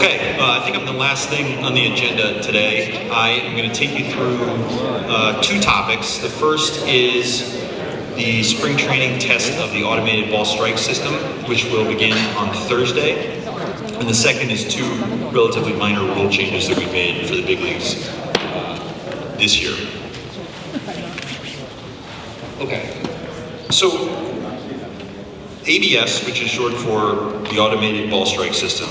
I think I'm the last thing on the agenda today. I am going to take you through two topics. The first is the spring training test of the automated ball strike system, which will begin on Thursday. And the second is two relatively minor rule changes that we made for the big leagues this year. Okay, so ABS, which is short for the Automated Ball Strike System,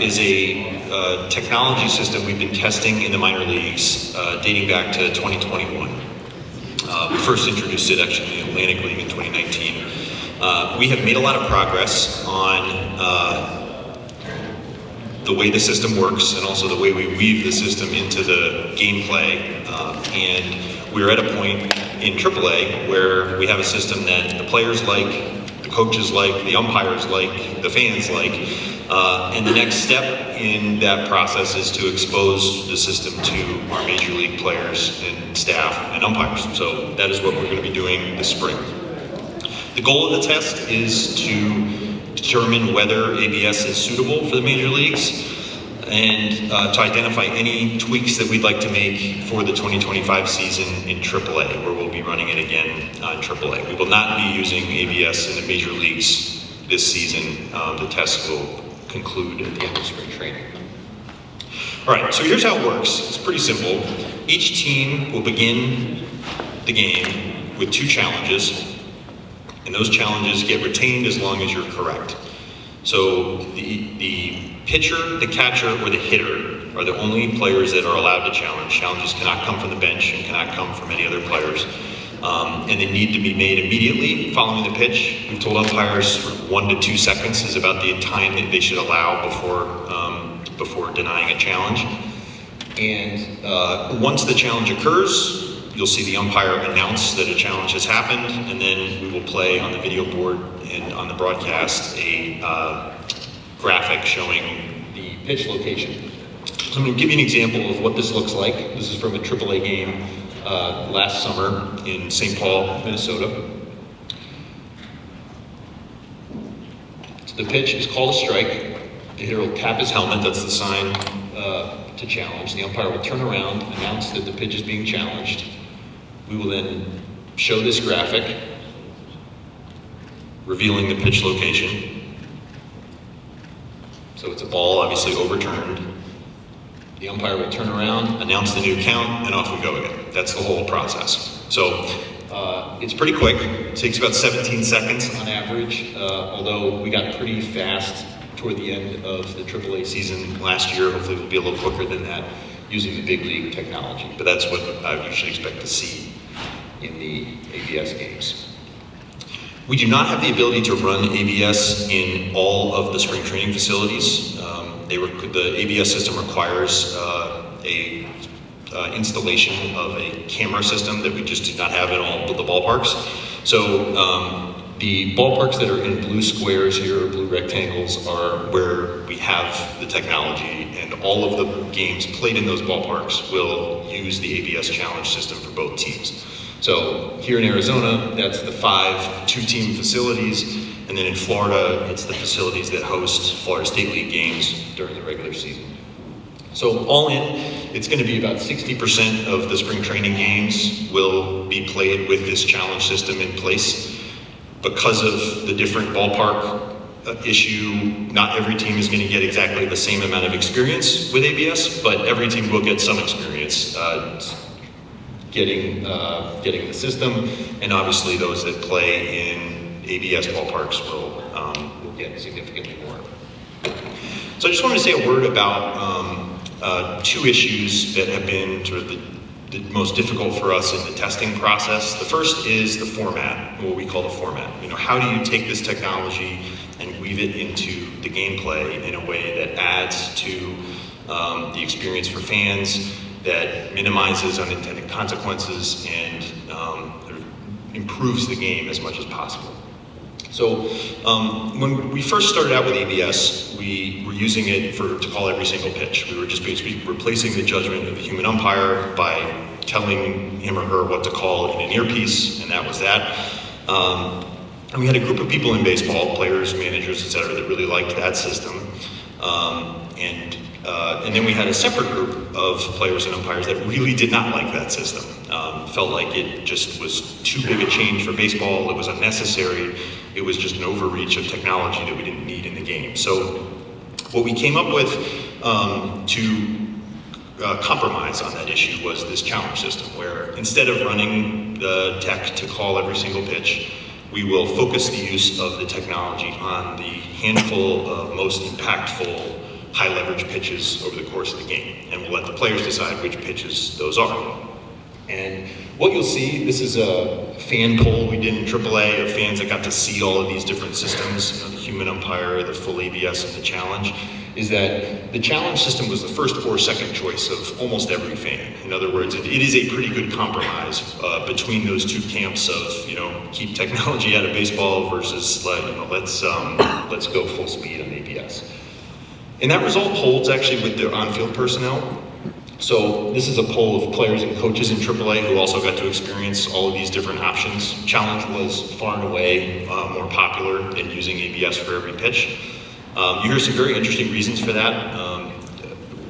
is a technology system we've been testing in the minor leagues dating back to 2021. We first introduced it actually in the Atlantic League in 2019. We have made a lot of progress on the way the system works and also the way we weave the system into the gameplay. And we're at a point in AAA where we have a system that the players like, the coaches like, the umpires like, the fans like, and the next step in that process is to expose the system to our major league players and staff and umpires. So that is what we're going to be doing this spring. The goal of the test is to determine whether ABS is suitable for the major leagues and to identify any tweaks that we'd like to make for the 2025 season in AAA, where we'll be running it again in AAA. We will not be using ABS in the major leagues this season. The test will conclude at the end of spring training. All right, so here's how it works. It's pretty simple. Each team will begin the game with two challenges, and those challenges get retained as long as you're correct. So the pitcher, the catcher, or the hitter are the only players that are allowed to challenge. Challenges cannot come from the bench and cannot come from any other players. And they need to be made immediately following the pitch. We've told umpires 1 to 2 seconds is about the time that they should allow before denying a challenge. And once the challenge occurs, you'll see the umpire announce that a challenge has happened, and then we will play on the video board and on the broadcast a graphic showing the pitch location. So I'm going to give you an example of what this looks like. This is from a AAA game last summer in St. Paul, Minnesota. So the pitch is called a strike. The hitter will tap his helmet, that's the sign to challenge. The umpire will turn around, announce that the pitch is being challenged. We will then show this graphic, revealing the pitch location. So it's a ball, obviously overturned. The umpire will turn around, announce the new count, and off we go again. That's the whole process. So it's pretty quick. It takes about 17 seconds on average, although we got pretty fast toward the end of the AAA season last year. Hopefully we'll be a little quicker than that using the big league technology. But that's what I usually expect to see in the ABS games. We do not have the ability to run ABS in all of the spring training facilities. The ABS system requires a installation of a camera system that we just do not have in all of the ballparks. So the ballparks that are in blue squares here, or blue rectangles, are where we have the technology, and all of the games played in those ballparks will use the ABS challenge system for both teams. So here in Arizona, that's the 5 two-team facilities, and then in Florida, it's the facilities that host Florida State League games during the regular season. So all in, it's going to be about 60% of the spring training games will be played with this challenge system in place. Because of the different ballpark issue, not every team is going to get exactly the same amount of experience with ABS, but every team will get some experience getting the system, and obviously those that play in ABS ballparks will get significantly more. So I just wanted to say a word about 2 issues that have been sort of the most difficult for us in the testing process. The first is the format, what we call the format. How do you take this technology and weave it into the gameplay in a way that adds to the experience for fans, that minimizes unintended consequences, and improves the game as much as possible. So when we first started out with ABS, we were using it to call every single pitch. We were just basically replacing the judgment of the human umpire by telling him or her what to call in an earpiece, and that was that. And we had a group of people in baseball, players, managers, et cetera, that really liked that system. And then we had a separate group of players and umpires that really did not like that system. Felt like it just was too big a change for baseball, it was unnecessary, it was just an overreach of technology that we didn't need in the game. So what we came up with to compromise on that issue was this challenge system, where instead of running the tech to call every single pitch, we will focus the use of the technology on the handful of most impactful high leverage pitches over the course of the game, and we'll let the players decide which pitches those are. And what you'll see, this is a fan poll we did in AAA of fans that got to see all of these different systems, the human umpire, the full ABS, and the challenge, is that the challenge system was the first or second choice of almost every fan. In other words, it is a pretty good compromise between those two camps of, keep technology out of baseball versus, let's go full speed on ABS. And that result holds actually with the on-field personnel. So this is a poll of players and coaches in AAA who also got to experience all of these different options. Challenge was far and away more popular than using ABS for every pitch. You hear some very interesting reasons for that,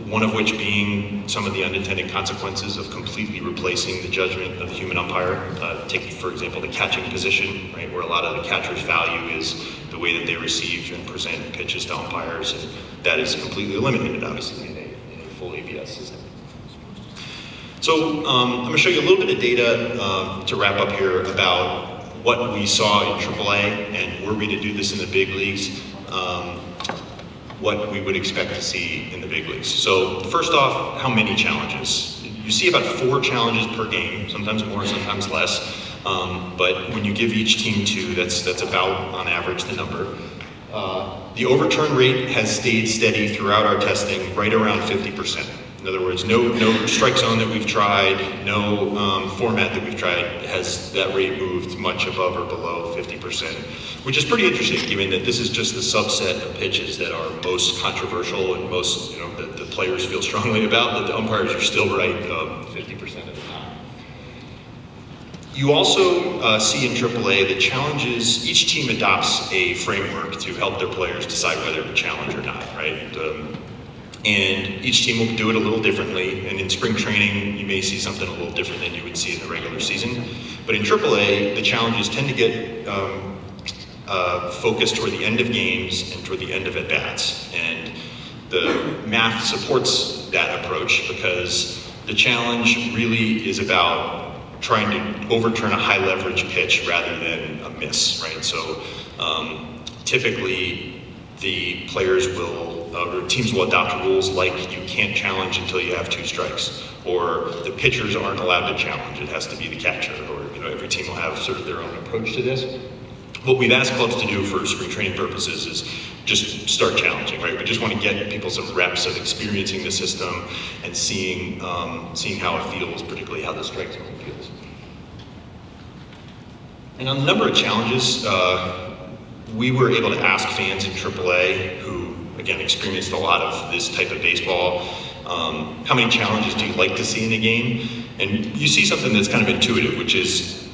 one of which being some of the unintended consequences of completely replacing the judgment of the human umpire. Take, for example, the catching position, right, where a lot of the catcher's value is the way that they receive and present pitches to umpires, and that is completely eliminated, obviously, in a full ABS system. So I'm going to show you a little bit of data to wrap up here about what we saw in AAA, and were we to do this in the big leagues, what we would expect to see in the big leagues. So first off, how many challenges? You see about 4 challenges per game, sometimes more, sometimes less. But when you give each team 2, that's about, on average, the number. The overturn rate has stayed steady throughout our testing, right around 50%. In other words, no strike zone that we've tried, no format that we've tried has that rate moved much above or below 50%, which is pretty interesting given that this is just the subset of pitches that are most controversial and most, that the players feel strongly about, that the umpires are still right 50% of the time. You also see in AAA the challenges, each team adopts a framework to help their players decide whether to challenge or not, right? And each team will do it a little differently, and in spring training you may see something a little different than you would see in the regular season. But in AAA, the challenges tend to get focused toward the end of games and toward the end of at-bats. And the math supports that approach because the challenge really is about trying to overturn a high leverage pitch rather than a miss, right? So typically the players will, or teams will adopt rules like you can't challenge until you have 2 strikes, or the pitchers aren't allowed to challenge, it has to be the catcher, or every team will have sort of their own approach to this. What we've asked clubs to do for spring training purposes is just start challenging, right? We just want to get people some reps of experiencing the system and seeing how it feels, particularly how the strike zone feels. And on the number of challenges, we were able to ask fans in AAA who, again, experienced a lot of this type of baseball, how many challenges do you like to see in a game? And you see something that's kind of intuitive, which is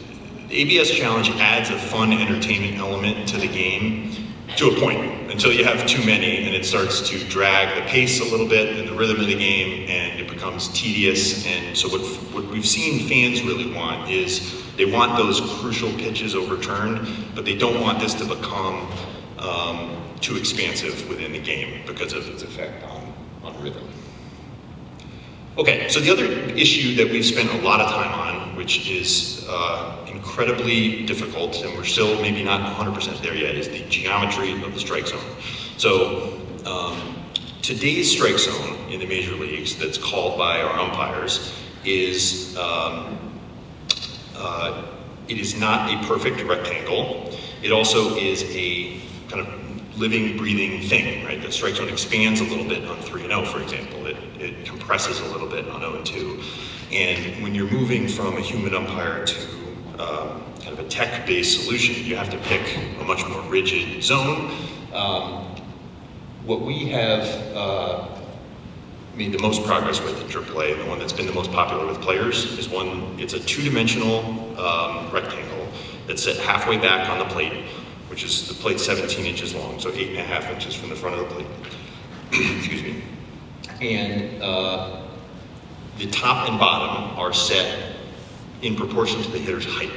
the ABS challenge adds a fun entertainment element to the game to a point, until you have too many and it starts to drag the pace a little bit and the rhythm of the game, and it becomes tedious. And so what we've seen fans really want is they want those crucial pitches overturned, but they don't want this to become too expansive within the game because of its effect on rhythm. Okay, so the other issue that we've spent a lot of time on, which is incredibly difficult, and we're still maybe not 100% there yet, is the geometry of the strike zone. So today's strike zone in the major leagues that's called by our umpires is it is not a perfect rectangle. It also is a kind of living, breathing thing, right? The strike zone expands a little bit on 3-0, for example. It compresses a little bit on 0-2. And when you're moving from a human umpire to kind of a tech-based solution, you have to pick a much more rigid zone. What we have made the most progress with in AAA, and the one that's been the most popular with players, is it's a 2-dimensional rectangle that's set halfway back on the plate, which is the plate 17 inches long, so 8.5 inches from the front of the plate. excuse me, and the top and bottom are set in proportion to the hitter's height.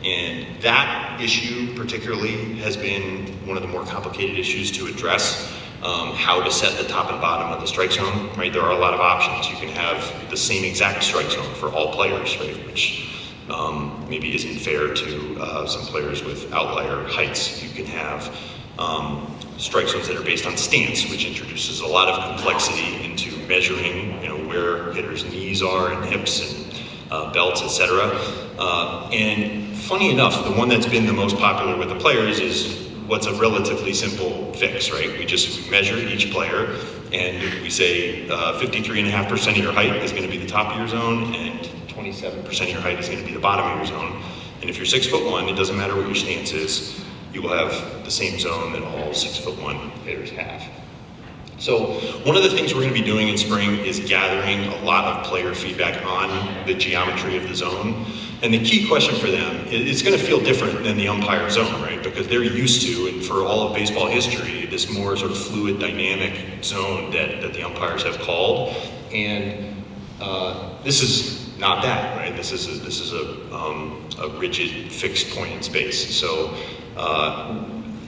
And that issue particularly has been one of the more complicated issues to address, how to set the top and bottom of the strike zone, right? There are a lot of options. You can have the same exact strike zone for all players, right? Which maybe isn't fair to some players with outlier heights. You can have strike zones that are based on stance, which introduces a lot of complexity into measuring, where hitters' knees are and hips and belts, etc. And funny enough, the one that's been the most popular with the players is what's a relatively simple fix, right? We just measure each player and we say 53.5% of your height is going to be the top of your zone and 27% of your height is going to be the bottom of your zone. And if you're 6'1", it doesn't matter what your stance is, you will have the same zone that all 6'1" hitters have. So one of the things we're going to be doing in spring is gathering a lot of player feedback on the geometry of the zone. And the key question for them, it's going to feel different than the umpire zone, right? Because they're used to, and for all of baseball history, this more sort of fluid, dynamic zone that the umpires have called. And this is not that, right? This is a rigid, fixed point in space. So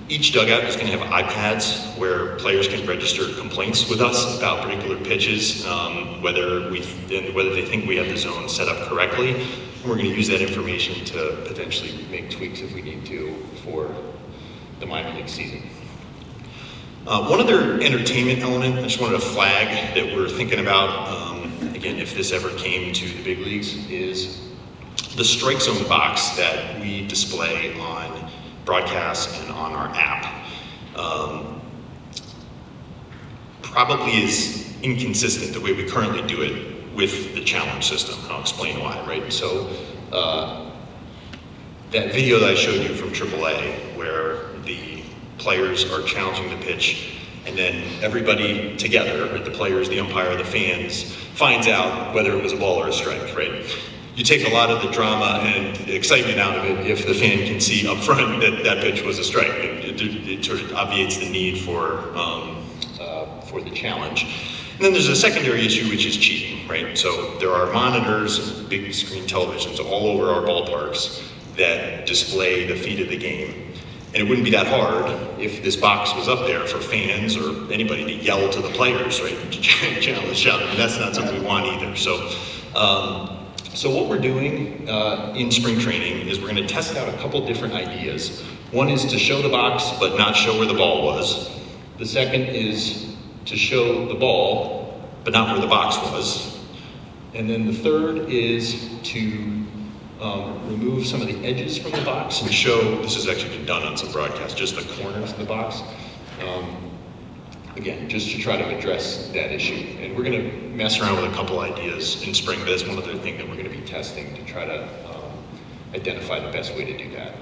each dugout is going to have iPads where players can register complaints with us about particular pitches, whether they think we have the zone set up correctly. And we're going to use that information to potentially make tweaks if we need to for the minor league season. One other entertainment element I just wanted to flag that we're thinking about, again, if this ever came to the big leagues, is the strike zone box that we display on broadcasts and on our app. Probably is inconsistent the way we currently do it with the challenge system. I'll explain why, right? So that video that I showed you from AAA where the players are challenging the pitch and then everybody together, right, the players, the umpire, the fans, finds out whether it was a ball or a strike, right? You take a lot of the drama and excitement out of it if the fan can see up front that that pitch was a strike. It sort of obviates the need for the challenge. And then there's a secondary issue, which is cheating, right? So there are monitors, big screen televisions all over our ballparks that display the feed of the game. And it wouldn't be that hard if this box was up there for fans or anybody to yell to the players, right? Challenge, shout. And that's not something we want either. So what we're doing in spring training is we're going to test out a couple different ideas. One is to show the box but not show where the ball was. The second is to show the ball but not where the box was. And then the third is to remove some of the edges from the box and show, this has actually been done on some broadcasts, just the corners of the box. Again, just to try to address that issue. And we're going to mess around with a couple ideas in spring, but that's one other thing that we're going to be testing to try to identify the best way to do that.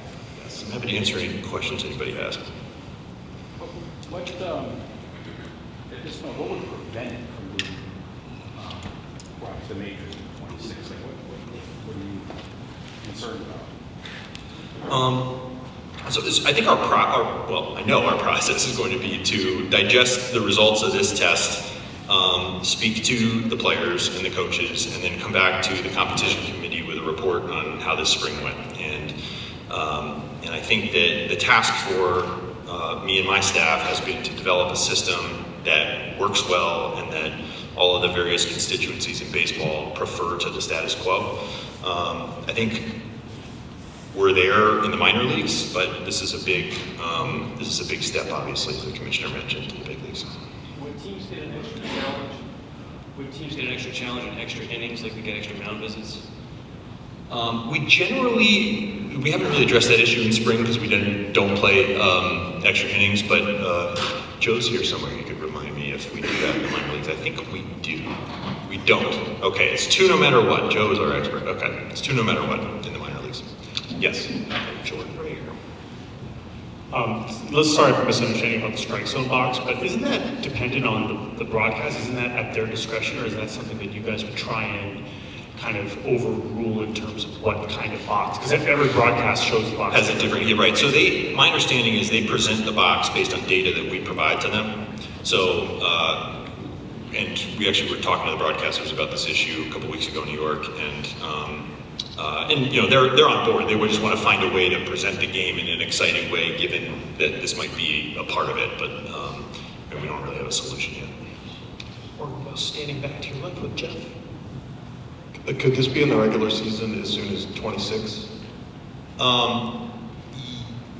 Yes, I'm happy to answer any questions anybody has. What would prevent it from being brought to the majors in 26? What are you concerned about? I think I know our process is going to be to digest the results of this test, speak to the players and the coaches, and then come back to the competition committee with a report on how this spring went. And I think that the task for me and my staff has been to develop a system that works well and that all of the various constituencies in baseball prefer to the status quo. I think we're there in the minor leagues, but this is a big step, obviously, as the commissioner mentioned, to the big leagues. Would teams get an extra challenge? Would teams get an extra challenge and extra innings, like we get extra mound visits? We haven't really addressed that issue in spring because we don't play extra innings, but Joe's here somewhere. He could remind me if we do that in the minor leagues. I think we do. We don't. Okay, it's 2 no matter what. Joe is our expert. Okay, it's 2 no matter what in the minor leagues. Yes, Jordan, right here. Sorry for misunderstanding about the strike zone box, but isn't that dependent on the broadcast? Isn't that at their discretion, or is that something that you guys would try and kind of overrule in terms of what kind of box? Because every broadcast shows the box. Has a different, yeah, right. So my understanding is they present the box based on data that we provide to them. So, and we actually were talking to the broadcasters about this issue a couple weeks ago in New York, and they're on board. They would just want to find a way to present the game in an exciting way, given that this might be a part of it, but we don't really have a solution yet. Or standing back to your left with Jeff. Could this be in the regular season as soon as 26?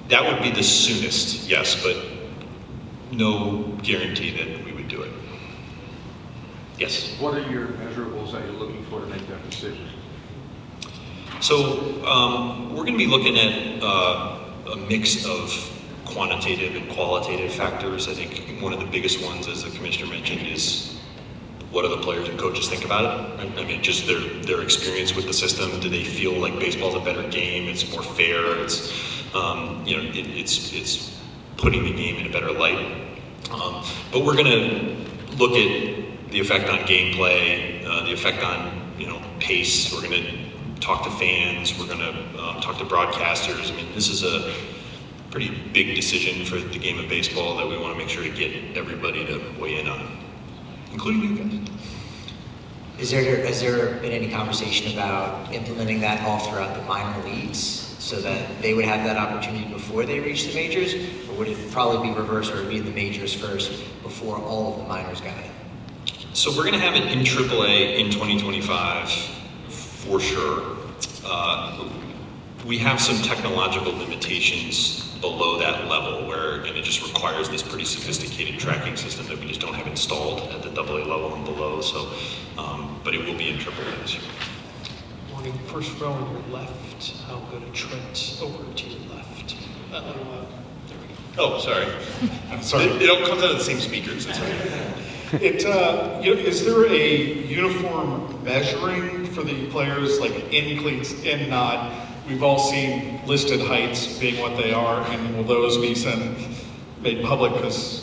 That would be the soonest, yes, but no guarantee that we would do it. Yes. What are your measurables that you're looking for to make that decision? So we're going to be looking at a mix of quantitative and qualitative factors. I think one of the biggest ones, as the commissioner mentioned, is what do the players and coaches think about it? I mean, just their experience with the system. Do they feel like baseball's a better game? It's more fair. It's it's putting the game in a better light. But we're going to look at the effect on gameplay, the effect on pace. We're going to talk to fans. We're going to talk to broadcasters. I mean, this is a pretty big decision for the game of baseball that we want to make sure to get everybody to weigh in on, including you guys. Has there been any conversation about implementing that all throughout the minor leagues so that they would have that opportunity before they reach the majors? Or would it probably be reversed, or would it be in the majors first before all of the minors got it? So we're going to have it in AAA in 2025 for sure. We have some technological limitations below that level where, again, it just requires this pretty sophisticated tracking system that we just don't have installed at the AA level and below. So, but it will be in AAA this year. Morning, first row on your left. I'll go to Trent over to your left. There we go. Oh, sorry. Sorry. It all comes out of the same speakers. That's right. Is there a uniform measuring for the players, like in cleats, in not? We've all seen listed heights being what they are, and will those be made public?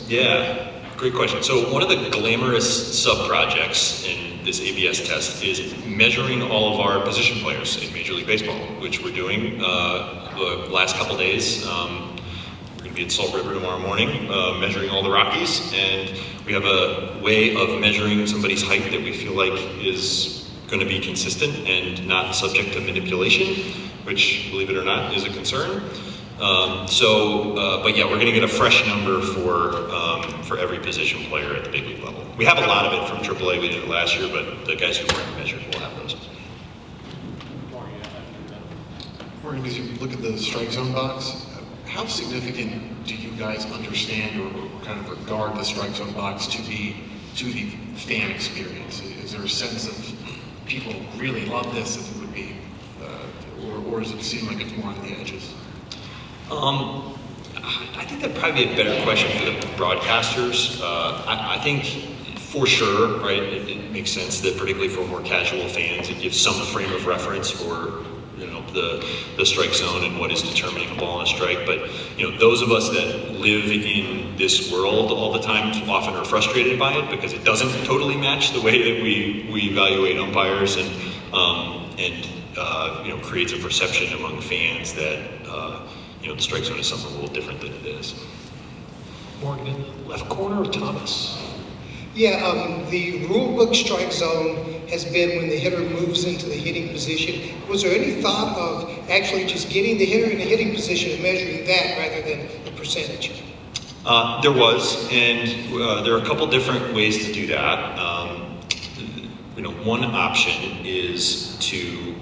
Yeah, great question. So one of the glamorous sub-projects in this ABS test is measuring all of our position players in Major League Baseball, which we're doing the last couple days. We're going to be at Salt River tomorrow morning, measuring all the Rockies, and we have a way of measuring somebody's height that we feel like is going to be consistent and not subject to manipulation, which, believe it or not, is a concern. But yeah, we're going to get a fresh number for every position player at the big league level. We have a lot of it from AAA. We did it last year, but the guys who weren't measured will have those. Morgan, as you look at the strike zone box, how significant do you guys understand or kind of regard the strike zone box to be to the fan experience? Is there a sense of people really love this as it would be, or does it seem like it's more on the edges? I think that'd probably be a better question for the broadcasters. I think for sure, right, it makes sense that particularly for more casual fans, it gives some frame of reference for the strike zone and what is determining a ball and a strike. But those of us that live in this world all the time often are frustrated by it because it doesn't totally match the way that we evaluate umpires, and creates a perception among fans that the strike zone is something a little different than it is. Morgan in the left corner, Thomas. Yeah, the rule book strike zone has been when the hitter moves into the hitting position. Was there any thought of actually just getting the hitter in the hitting position and measuring that rather than the percentage? There was, and there are a couple different ways to do that. One option is to,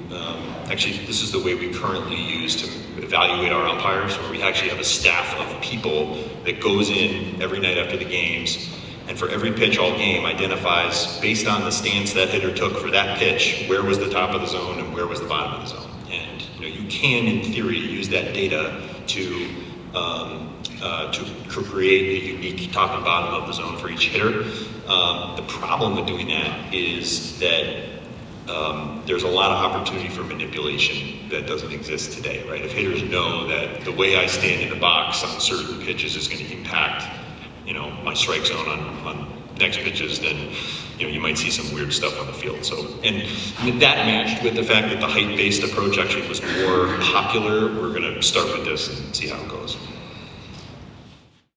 actually this is the way we currently use to evaluate our umpires, where we actually have a staff of people that goes in every night after the games, and for every pitch all game identifies, based on the stance that hitter took for that pitch, where was the top of the zone and where was the bottom of the zone. And you can, in theory, use that data to create a unique top and bottom of the zone for each hitter. The problem with doing that is that there's a lot of opportunity for manipulation that doesn't exist today, right? If hitters know that the way I stand in the box on certain pitches is going to impact, my strike zone on next pitches, then, you might see some weird stuff on the field. So, and that matched with the fact that the height-based approach actually was more popular. We're going to start with this and see how it goes.